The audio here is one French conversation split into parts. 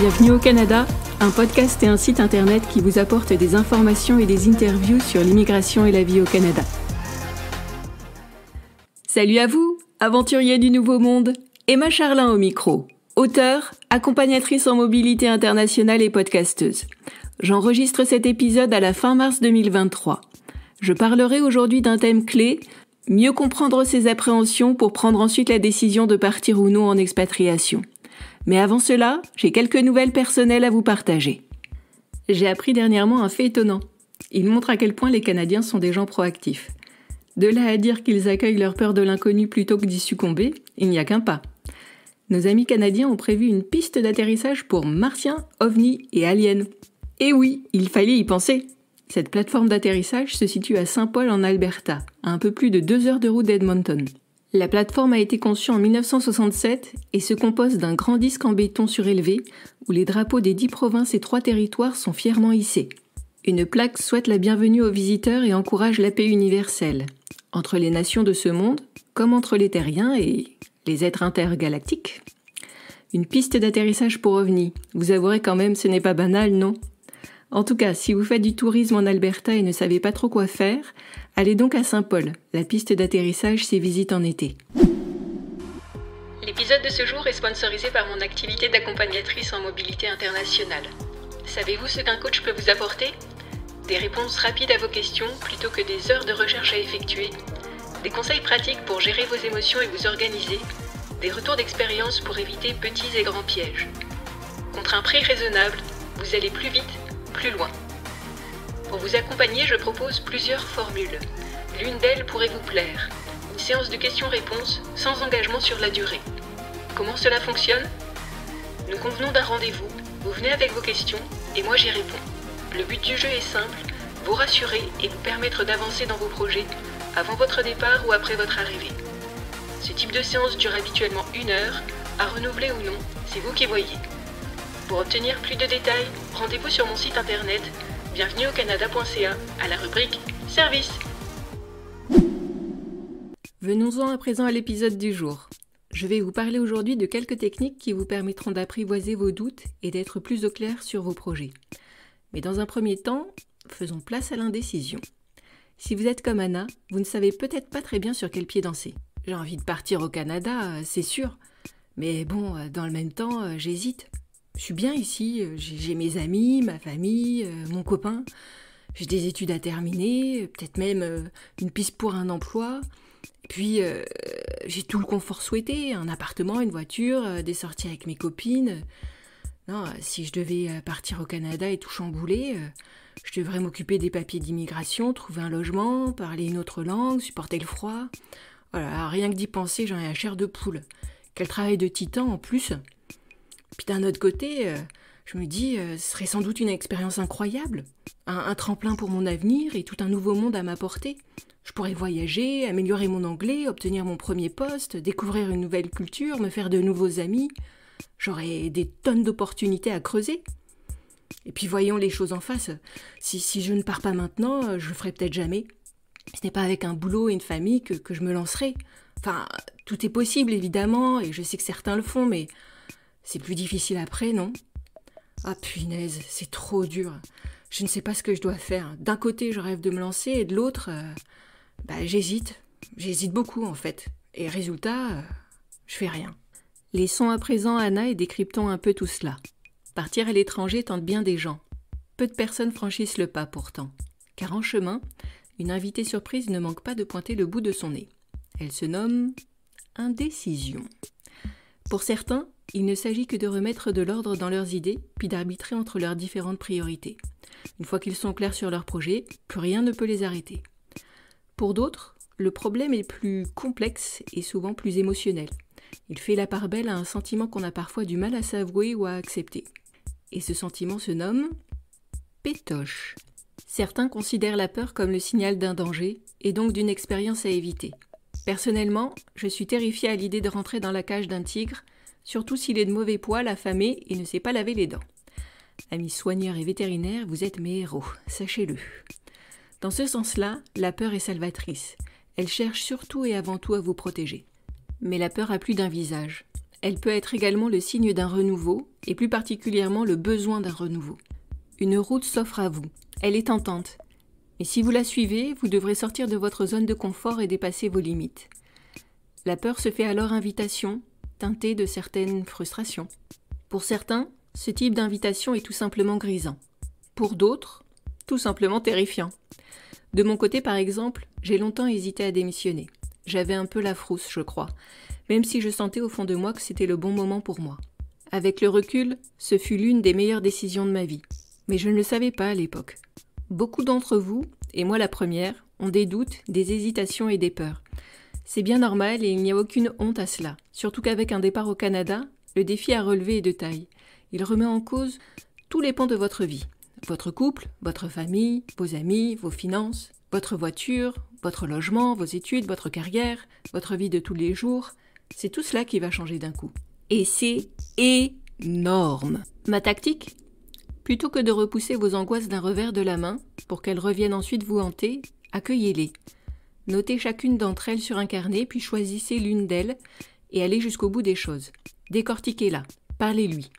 Bienvenue au Canada, un podcast et un site internet qui vous apporte des informations et des interviews sur l'immigration et la vie au Canada. Salut à vous, aventuriers du Nouveau Monde, Emma Charlin au micro, auteure, accompagnatrice en mobilité internationale et podcasteuse. J'enregistre cet épisode à la fin mars 2023. Je parlerai aujourd'hui d'un thème clé, mieux comprendre ses appréhensions pour prendre ensuite la décision de partir ou non en expatriation. Mais avant cela, j'ai quelques nouvelles personnelles à vous partager. J'ai appris dernièrement un fait étonnant. Il montre à quel point les Canadiens sont des gens proactifs. De là à dire qu'ils accueillent leur peur de l'inconnu plutôt que d'y succomber, il n'y a qu'un pas. Nos amis canadiens ont prévu une piste d'atterrissage pour martiens, ovnis et aliens. Et oui, il fallait y penser. Cette plateforme d'atterrissage se situe à Saint-Paul en Alberta, à un peu plus de 2 heures de route d'Edmonton. La plateforme a été conçue en 1967 et se compose d'un grand disque en béton surélevé où les drapeaux des 10 provinces et 3 territoires sont fièrement hissés. Une plaque souhaite la bienvenue aux visiteurs et encourage la paix universelle, entre les nations de ce monde, comme entre les terriens et les êtres intergalactiques. Une piste d'atterrissage pour ovnis, vous avouerez quand même ce n'est pas banal, non ? En tout cas, si vous faites du tourisme en Alberta et ne savez pas trop quoi faire, allez donc à Saint-Paul. La piste d'atterrissage s'y visite en été. L'épisode de ce jour est sponsorisé par mon activité d'accompagnatrice en mobilité internationale. Savez-vous ce qu'un coach peut vous apporter ? Des réponses rapides à vos questions plutôt que des heures de recherche à effectuer, des conseils pratiques pour gérer vos émotions et vous organiser, des retours d'expérience pour éviter petits et grands pièges. Contre un prix raisonnable, vous allez plus vite, plus loin. Pour vous accompagner, je propose plusieurs formules. L'une d'elles pourrait vous plaire. Une séance de questions-réponses sans engagement sur la durée. Comment cela fonctionne ? Nous convenons d'un rendez-vous, vous venez avec vos questions et moi j'y réponds. Le but du jeu est simple, vous rassurer et vous permettre d'avancer dans vos projets avant votre départ ou après votre arrivée. Ce type de séance dure habituellement 1 heure, à renouveler ou non, c'est vous qui voyez. Pour obtenir plus de détails, rendez-vous sur mon site internet bienvenueaucanada.ca à la rubrique Service. Venons-en à présent à l'épisode du jour. Je vais vous parler aujourd'hui de quelques techniques qui vous permettront d'apprivoiser vos doutes et d'être plus au clair sur vos projets. Mais dans un premier temps, faisons place à l'indécision. Si vous êtes comme Anna, vous ne savez peut-être pas très bien sur quel pied danser. J'ai envie de partir au Canada, c'est sûr. Mais bon, dans le même temps, j'hésite. Je suis bien ici, j'ai mes amis, ma famille, mon copain. J'ai des études à terminer, peut-être même une piste pour un emploi. Et puis, j'ai tout le confort souhaité, un appartement, une voiture, des sorties avec mes copines. Non, si je devais partir au Canada et tout chambouler, je devrais m'occuper des papiers d'immigration, trouver un logement, parler une autre langue, supporter le froid. Voilà, rien que d'y penser, j'en ai la chair de poule. Quel travail de titan en plus. Puis d'un autre côté, je me dis, ce serait sans doute une expérience incroyable, un tremplin pour mon avenir et tout un nouveau monde à m'apporter. Je pourrais voyager, améliorer mon anglais, obtenir mon premier poste, découvrir une nouvelle culture, me faire de nouveaux amis. J'aurais des tonnes d'opportunités à creuser. Et puis voyons les choses en face. Si je ne pars pas maintenant, je le ferai peut-être jamais. Ce n'est pas avec un boulot et une famille que je me lancerai. Enfin, tout est possible évidemment, et je sais que certains le font, mais c'est plus difficile après, non ? Ah punaise, c'est trop dur. Je ne sais pas ce que je dois faire. D'un côté, je rêve de me lancer, et de l'autre, j'hésite. J'hésite beaucoup en fait. Et résultat, je fais rien. Laissons à présent Anna et décryptons un peu tout cela. Partir à l'étranger tente bien des gens. Peu de personnes franchissent le pas pourtant. Car en chemin, une invitée surprise ne manque pas de pointer le bout de son nez. Elle se nomme indécision. Pour certains, il ne s'agit que de remettre de l'ordre dans leurs idées, puis d'arbitrer entre leurs différentes priorités. Une fois qu'ils sont clairs sur leur projet, plus rien ne peut les arrêter. Pour d'autres, le problème est plus complexe et souvent plus émotionnel. Il fait la part belle à un sentiment qu'on a parfois du mal à s'avouer ou à accepter. Et ce sentiment se nomme pétoche. Certains considèrent la peur comme le signal d'un danger et donc d'une expérience à éviter. Personnellement, je suis terrifiée à l'idée de rentrer dans la cage d'un tigre, surtout s'il est de mauvais poil, affamé et ne sait pas laver les dents. Amis soigneurs et vétérinaires, vous êtes mes héros, sachez-le. Dans ce sens-là, la peur est salvatrice. Elle cherche surtout et avant tout à vous protéger. Mais la peur a plus d'un visage. Elle peut être également le signe d'un renouveau, et plus particulièrement le besoin d'un renouveau. Une route s'offre à vous. Elle est tentante. Mais si vous la suivez, vous devrez sortir de votre zone de confort et dépasser vos limites. La peur se fait alors invitation, teintée de certaines frustrations. Pour certains, ce type d'invitation est tout simplement grisant. Pour d'autres, tout simplement terrifiant. De mon côté, par exemple, j'ai longtemps hésité à démissionner. J'avais un peu la frousse, je crois, même si je sentais au fond de moi que c'était le bon moment pour moi. Avec le recul, ce fut l'une des meilleures décisions de ma vie. Mais je ne le savais pas à l'époque. Beaucoup d'entre vous, et moi la première, ont des doutes, des hésitations et des peurs. C'est bien normal et il n'y a aucune honte à cela. Surtout qu'avec un départ au Canada, le défi à relever est de taille. Il remet en cause tous les pans de votre vie. Votre couple, votre famille, vos amis, vos finances, votre voiture, votre logement, vos études, votre carrière, votre vie de tous les jours. C'est tout cela qui va changer d'un coup. Et c'est énorme. Ma tactique ? Plutôt que de repousser vos angoisses d'un revers de la main, pour qu'elles reviennent ensuite vous hanter, accueillez-les. Notez chacune d'entre elles sur un carnet, puis choisissez l'une d'elles et allez jusqu'au bout des choses. Décortiquez-la, parlez-lui.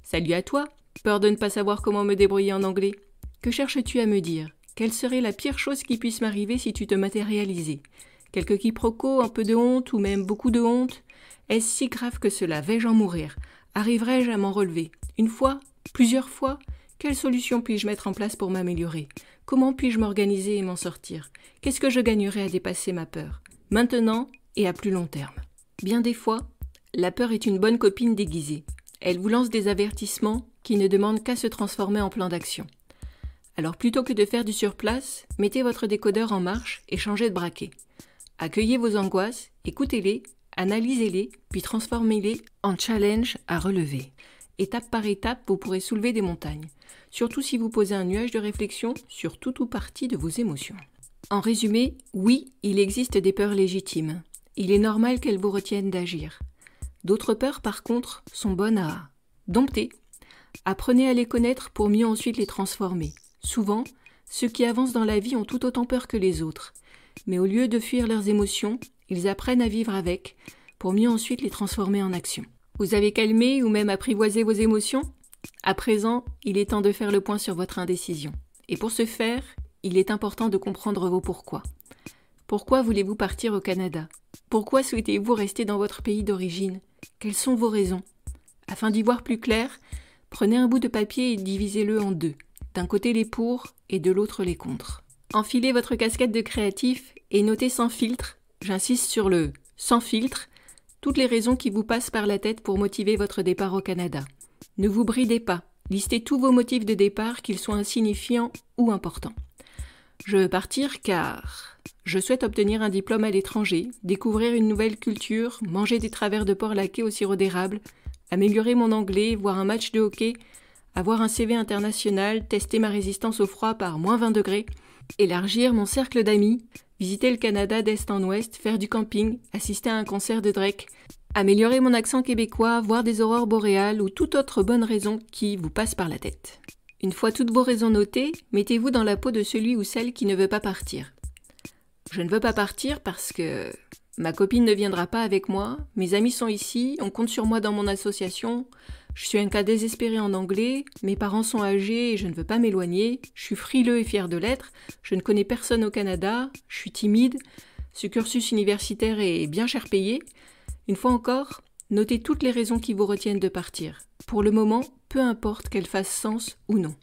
Salut à toi, peur de ne pas savoir comment me débrouiller en anglais. Que cherches-tu à me dire ? Quelle serait la pire chose qui puisse m'arriver si tu te matérialisais ? Quelques quiproquos, un peu de honte ou même beaucoup de honte ? Est-ce si grave que cela ? Vais-je en mourir ? Arriverai-je à m'en relever ? Une fois ? Plusieurs fois ? Quelle solution puis-je mettre en place pour m'améliorer ? Comment puis-je m'organiser et m'en sortir ? Qu'est-ce que je gagnerais à dépasser ma peur ? Maintenant et à plus long terme. Bien des fois, la peur est une bonne copine déguisée. Elle vous lance des avertissements qui ne demandent qu'à se transformer en plan d'action. Alors plutôt que de faire du surplace, mettez votre décodeur en marche et changez de braquet. Accueillez vos angoisses, écoutez-les, analysez-les, puis transformez-les en challenge à relever. Étape par étape, vous pourrez soulever des montagnes, surtout si vous posez un nuage de réflexion sur toute ou partie de vos émotions. En résumé, oui, il existe des peurs légitimes. Il est normal qu'elles vous retiennent d'agir. D'autres peurs, par contre, sont bonnes à dompter. Apprenez à les connaître pour mieux ensuite les transformer. Souvent, ceux qui avancent dans la vie ont tout autant peur que les autres. Mais au lieu de fuir leurs émotions, ils apprennent à vivre avec, pour mieux ensuite les transformer en action. Vous avez calmé ou même apprivoisé vos émotions ? À présent, il est temps de faire le point sur votre indécision. Et pour ce faire, il est important de comprendre vos pourquoi. Pourquoi voulez-vous partir au Canada ? Pourquoi souhaitez-vous rester dans votre pays d'origine ? Quelles sont vos raisons ? Afin d'y voir plus clair, prenez un bout de papier et divisez-le en deux. D'un côté les pour et de l'autre les contre. Enfilez votre casquette de créatif et notez sans filtre, j'insiste sur le sans filtre, toutes les raisons qui vous passent par la tête pour motiver votre départ au Canada. Ne vous bridez pas, listez tous vos motifs de départ, qu'ils soient insignifiants ou importants. Je veux partir car je souhaite obtenir un diplôme à l'étranger, découvrir une nouvelle culture, manger des travers de porc laqués au sirop d'érable, améliorer mon anglais, voir un match de hockey, avoir un CV international, tester ma résistance au froid par -20 degrés, élargir mon cercle d'amis, visiter le Canada d'est en ouest, faire du camping, assister à un concert de Drake, améliorer mon accent québécois, voir des aurores boréales ou toute autre bonne raison qui vous passe par la tête. Une fois toutes vos raisons notées, mettez-vous dans la peau de celui ou celle qui ne veut pas partir. Je ne veux pas partir parce que ma copine ne viendra pas avec moi, mes amis sont ici, on compte sur moi dans mon association, je suis un cas désespéré en anglais, mes parents sont âgés et je ne veux pas m'éloigner, je suis frileux et fier de l'être, je ne connais personne au Canada, je suis timide, ce cursus universitaire est bien cher payé. Une fois encore, notez toutes les raisons qui vous retiennent de partir. Pour le moment, peu importe qu'elles fassent sens ou non.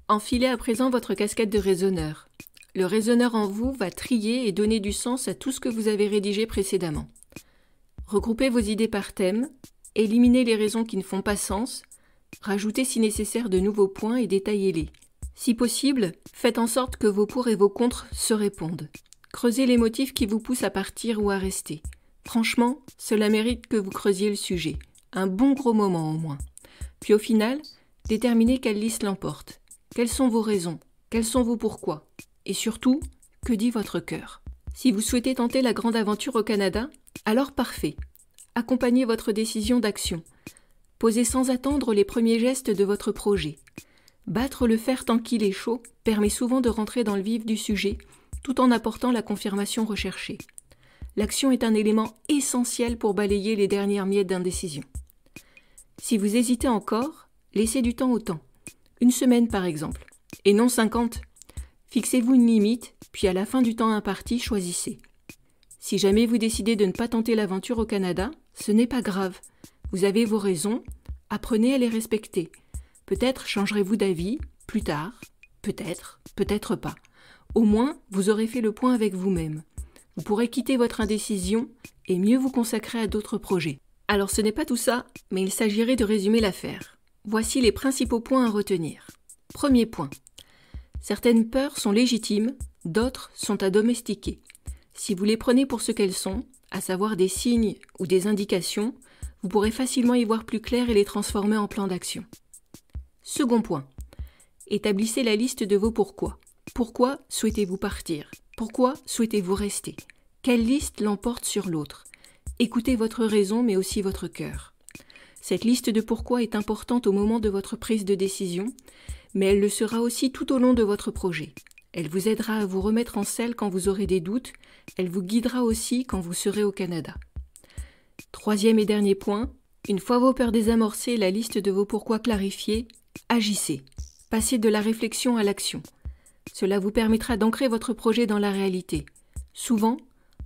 Enfilez à présent votre casquette de raisonneur. Le raisonneur en vous va trier et donner du sens à tout ce que vous avez rédigé précédemment. Regroupez vos idées par thème, éliminez les raisons qui ne font pas sens, rajoutez si nécessaire de nouveaux points et détaillez-les. Si possible, faites en sorte que vos pour et vos contre se répondent. Creusez les motifs qui vous poussent à partir ou à rester. Franchement, cela mérite que vous creusiez le sujet. Un bon gros moment au moins. Puis au final, déterminez quelle liste l'emporte. Quelles sont vos raisons ? Quels sont vos pourquoi ? Et surtout, que dit votre cœur ? Si vous souhaitez tenter la grande aventure au Canada, alors parfait. Accompagnez votre décision d'action. Posez sans attendre les premiers gestes de votre projet. Battre le fer tant qu'il est chaud permet souvent de rentrer dans le vif du sujet, tout en apportant la confirmation recherchée. L'action est un élément essentiel pour balayer les dernières miettes d'indécision. Si vous hésitez encore, laissez du temps au temps. 1 semaine par exemple, et non 50. Fixez-vous une limite, puis à la fin du temps imparti, choisissez. Si jamais vous décidez de ne pas tenter l'aventure au Canada, ce n'est pas grave. Vous avez vos raisons, apprenez à les respecter. Peut-être changerez-vous d'avis plus tard, peut-être, peut-être pas. Au moins, vous aurez fait le point avec vous-même. Vous pourrez quitter votre indécision et mieux vous consacrer à d'autres projets. Alors ce n'est pas tout ça, mais il s'agirait de résumer l'affaire. Voici les principaux points à retenir. Premier point. Certaines peurs sont légitimes, d'autres sont à domestiquer. Si vous les prenez pour ce qu'elles sont, à savoir des signes ou des indications, vous pourrez facilement y voir plus clair et les transformer en plan d'action. Second point. Établissez la liste de vos pourquoi. Pourquoi souhaitez-vous partir? Pourquoi souhaitez-vous rester? Quelle liste l'emporte sur l'autre? Écoutez votre raison mais aussi votre cœur. Cette liste de pourquoi est importante au moment de votre prise de décision, mais elle le sera aussi tout au long de votre projet. Elle vous aidera à vous remettre en selle quand vous aurez des doutes, elle vous guidera aussi quand vous serez au Canada. Troisième et dernier point, une fois vos peurs désamorcées et la liste de vos pourquoi clarifiée, agissez. Passez de la réflexion à l'action. Cela vous permettra d'ancrer votre projet dans la réalité. Souvent,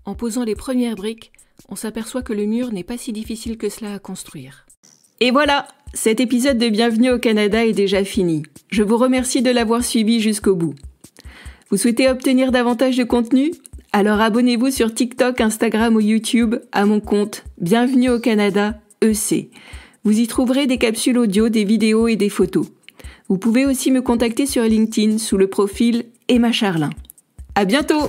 en posant les premières briques, on s'aperçoit que le mur n'est pas si difficile que cela à construire. Et voilà, cet épisode de Bienvenue au Canada est déjà fini. Je vous remercie de l'avoir suivi jusqu'au bout. Vous souhaitez obtenir davantage de contenu? Alors abonnez-vous sur TikTok, Instagram ou YouTube à mon compte Bienvenue au Canada EC. Vous y trouverez des capsules audio, des vidéos et des photos. Vous pouvez aussi me contacter sur LinkedIn sous le profil Emma Charlin. À bientôt!